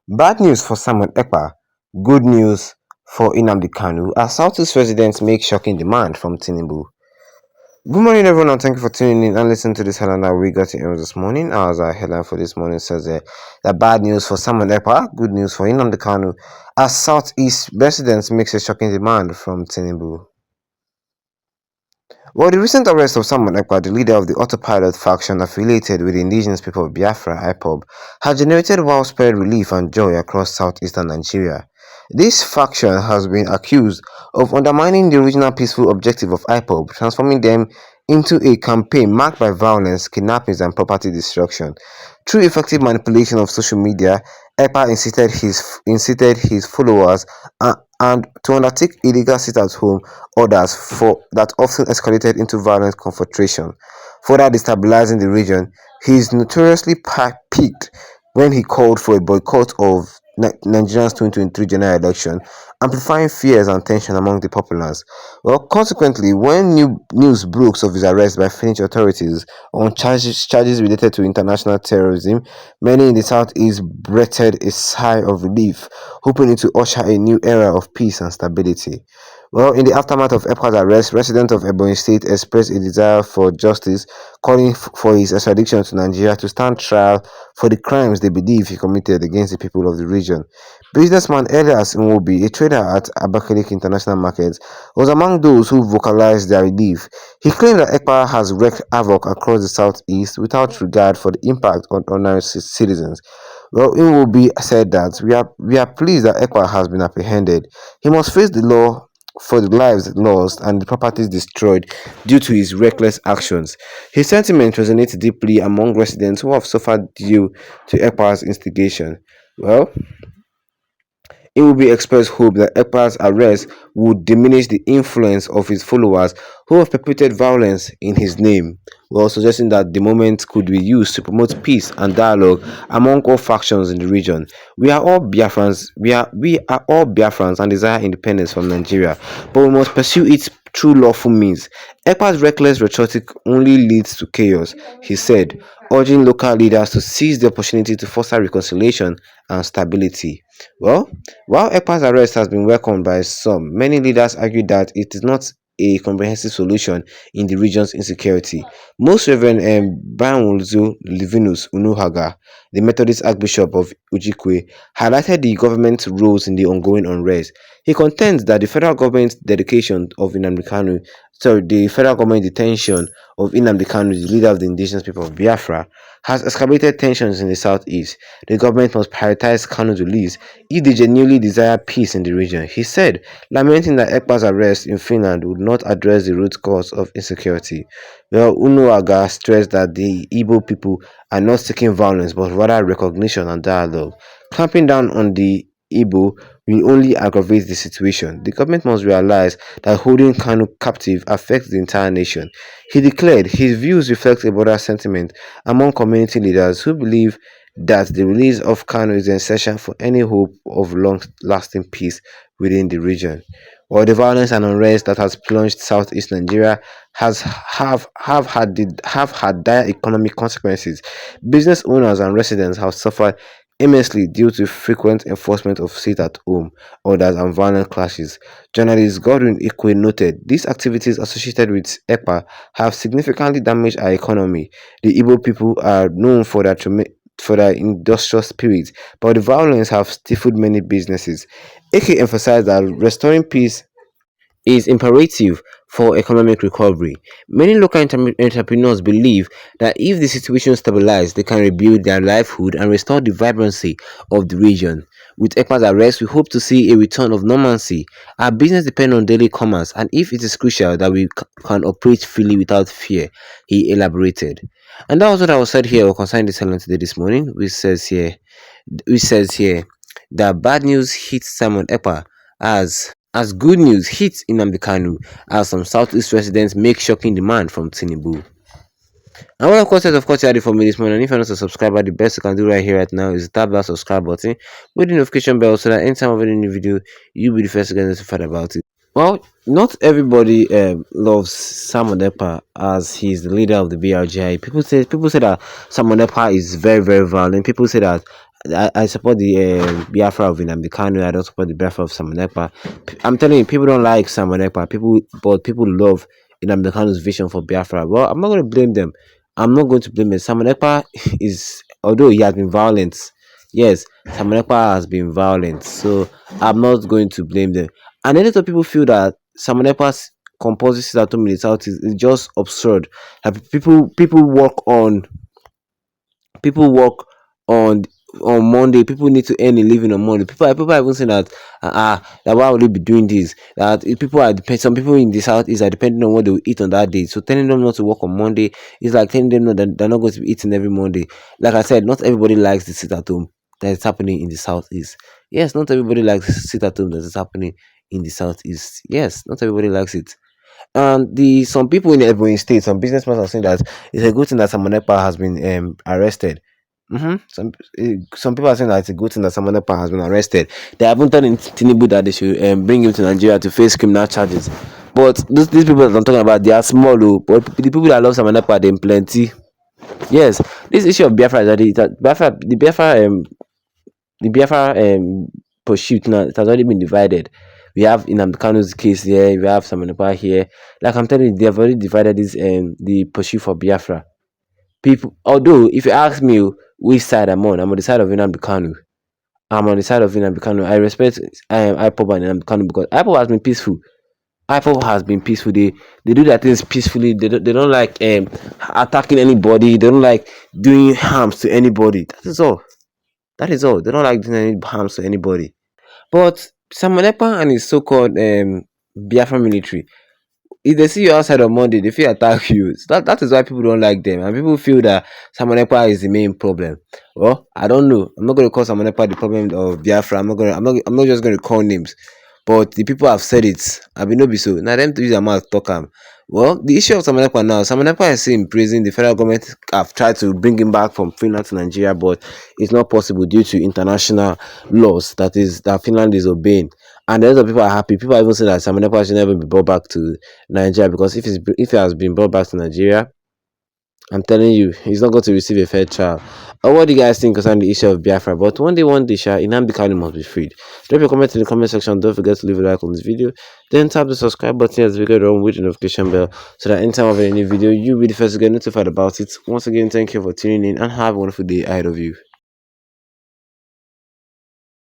Bad news for Simon Ekpa, good news for Nnamdi Kanu as Southeast residents make shocking demand from Tinubu. Good morning, everyone, and thank you for tuning in and listening to this headline that we got in this morning. As our headline for this morning says that bad news for Simon Ekpa, good news for Nnamdi Kanu as Southeast residents makes a shocking demand from Tinubu. Well, the recent arrest of Simon Ekpa, the leader of the autopilot faction affiliated with the indigenous people of Biafra (IPOB), has generated widespread relief and joy across southeastern Nigeria. This faction has been accused of undermining the original peaceful objective of IPOB, transforming them into a campaign marked by violence, kidnappings, and property destruction. Through effective manipulation of social media, Ekpa incited his followers and to undertake illegal sit-at-home orders that often escalated into violent confrontation, further destabilizing the region. He is notoriously peaked when he called for a boycott of Nigeria's 2023 general election, amplifying fears and tension among the populace. Well, consequently, when news broke of his arrest by Finnish authorities on charges related to international terrorism, many in the southeast breathed a sigh of relief, hoping to usher a new era of peace and stability. Well, in the aftermath of Ekpa's arrest, residents of Ebonyi State expressed a desire for justice, calling for his extradition to Nigeria to stand trial for the crimes they believe he committed against the people of the region. Businessman Elias Nwobi, a trader at Abakaliki International Market, was among those who vocalized their relief. He claimed that Ekpa has wreaked havoc across the southeast without regard for the impact on ordinary citizens. Well, Nwobi said that we are pleased that Ekpa has been apprehended. He must face the law for the lives lost and the properties destroyed due to his reckless actions. His sentiment resonates deeply among residents who have suffered due to Ekpa's instigation. Well, it will be expressed hope that Ekpa's arrest would diminish the influence of his followers who have perpetrated violence in his name, while suggesting that the moment could be used to promote peace and dialogue among all factions in the region. We are all Biafrans. We are all Biafrans and desire independence from Nigeria, but we must pursue it through lawful means. Ekpa's reckless rhetoric only leads to chaos, he said, urging local leaders to seize the opportunity to foster reconciliation and stability. Well, while Ekpa's arrest has been welcomed by some, many leaders argue that it is not a comprehensive solution in the region's insecurity. Most Reverend Banwuzu Livinus Unuhaga, the Methodist Archbishop of Ujikwe, highlighted the government's roles in the ongoing unrest. He contends that the federal government detention of Nnamdi Kanu, the leader of the indigenous people of Biafra, has escalated tensions in the southeast. The government must prioritize Kanu's release if they genuinely desire peace in the region, he said, lamenting that Ekpa's arrest in Finland would not address the root cause of insecurity. Well, Unuaga stressed that the Igbo people are not seeking violence but rather recognition and dialogue. Clamping down on the Igbo will only aggravate the situation. The government must realize that holding Kanu captive affects the entire nation. He declared his views reflect a broader sentiment among community leaders who believe that the release of Kanu is essential for any hope of long-lasting peace within the region. While the violence and unrest that has plunged southeast Nigeria have had dire economic consequences, business owners and residents have suffered immensely due to frequent enforcement of sit-at-home orders and violent clashes. Journalist Godwin Ikwe noted these activities associated with EPA have significantly damaged our economy. The Igbo people are known for their industrial spirit, but the violence have stifled many businesses. AK emphasized that restoring peace is imperative for economic recovery. Many local entrepreneurs believe that if the situation stabilizes, they can rebuild their livelihood and restore the vibrancy of the region. With ECPA's arrest, we hope to see a return of normalcy. Our business depends on daily commerce, and if it is crucial that we can operate freely without fear, he elaborated. And that was what I was said here concerning this headline today this morning, which says here that bad news hits Simon Ekpa as good news hits Nnamdi Kanu as some Southeast residents make shocking demand from Tinubu. And what of course you had it for me this morning. And if you're not a subscriber, the best you can do right here right now is tap that subscribe button with the notification bell so that anytime of any new video, you'll be the first to get notified about it. Well, not everybody loves Simon Ekpa as he's the leader of the BRGI. People say that Simon Ekpa is very very violent. People say that I support the Biafra of Nnamdi Kanu. I don't support the Biafra of Simon Ekpa. I'm telling you, people don't like Simon Ekpa. People love Nnamdi Kanu's vision for Biafra. Well, I'm not going to blame them. I'm not going to blame them. Simon Ekpa is, although he has been violent, yes, Simon Ekpa has been violent. So I'm not going to blame them. And a lot of people feel that Simon Ekpa's compulsory sit at home in the south is just absurd. Like people work on Monday. People need to earn a living on Monday. People are even saying that that why would they be doing this? That if people are some people in the south is are depending on what they will eat on that day. So telling them not to work on Monday is like telling them no, that they're not going to be eating every Monday. Like I said, not everybody likes the sit at home that is happening in the southeast. Yes, not everybody likes the sit at home that is happening in the southeast. Yes, not everybody likes it. And the some people in Ebonyi State, some businessmen are saying that it's a good thing that Samonepa has been arrested. Some people are saying that it's a good thing that Samonepa has been arrested. They haven't told in Tinubu that they should bring him to Nigeria to face criminal charges. But these people that I'm talking about, they are small, oh, but the people that love Samonepa, they plenty. Yes, this issue of Biafra is that the Biafra pursuit now, it has already been divided. We have Nnamdi Kanu's case here, we have Samanapa here. Like I'm telling you, they have already divided this the pursuit for Biafra. People, although if you ask me which side I'm on the side of Nnamdi Kanu. I'm on the side of Nnamdi Kanu. I respect IPOB and Nnamdi Kanu because IPOB has been peaceful. IPOB has been peaceful. They do their things peacefully. They don't like attacking anybody. They don't like doing harms to anybody. That is all. That is all. They don't like doing any harms to anybody. But Samuel Ekpa and his so-called Biafra military, if they see you outside on Monday, they feel attack you. So that is why people don't like them, and people feel that Samuel Ekpa is the main problem. Well, I don't know. I'm not going to call Samuel Ekpa the problem of Biafra. I'm not just going to call names. But the people have said it. I mean, no be so. Now them to use their mouth talk am. Well, the issue of Samanekpa now, Samanekpa is still in prison. The federal government have tried to bring him back from Finland to Nigeria, but it's not possible due to international laws that Finland is obeying. And a lot of people are happy. People are even saying that Samanekpa should never be brought back to Nigeria because if he has been brought back to Nigeria, I'm telling you, he's not going to receive a fair trial. What do you guys think concerning the issue of Biafra? But one day, Nnamdi Kanu must be freed. Drop your comment in the comment section. Don't forget to leave a like on this video. Then tap the subscribe button as we get on with the notification bell so that anytime I have a new video, you'll be the first to get notified about it. Once again, thank you for tuning in and have a wonderful day ahead of you.